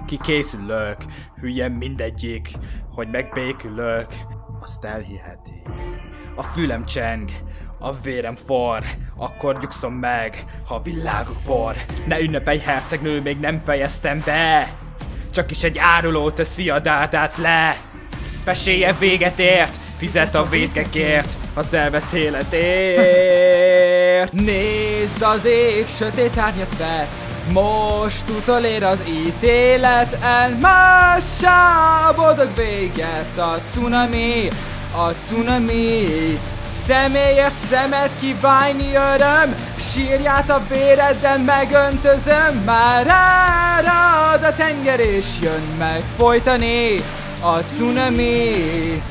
Kikészülök, hülyen mindegyik, hogy megbékülök, azt elhihetik. A fülem cseng, a vérem forr, akkor nyugszom meg, ha a világok bor. Ne ünnepelj, hercegnő, még nem fejeztem be, csak is egy áruló teszi a dádát le. Pesélye véget ért, fizet a vétkekért, az elvett életért. Nézd, az ég sötét árnyat vet, most utolér az ítélet, elmássá a boldog véget. A cunami, személyért szemet kívánni öröm, sírját a véreddel megöntözöm. Már árad a tenger és jön meg folytani a cunami.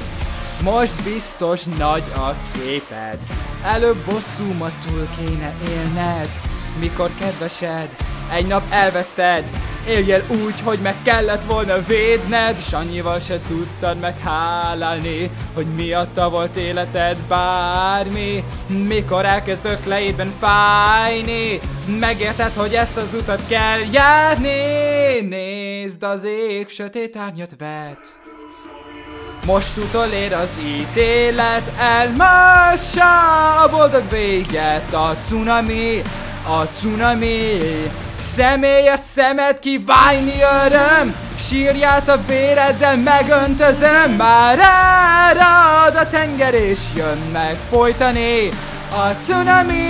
Most biztos nagy a képed, előbb bosszúmat túl kéne élned. Mikor kedvesed, egy nap elveszted, éljél úgy, hogy meg kellett volna védned, s annyival se tudtad meghálálni, hogy miatta volt életed bármi. Mikor elkezd ökleidben fájni, megérted, hogy ezt az utat kell járni. Nézd, az ég sötét árnyat vet, most utolér az ítélet, elmássá a boldog véget. A cunami, személyért szemet kívánni öröm, sírját a véreddel megöntözöm. Már árad a tenger és jön meg folytani a cunami.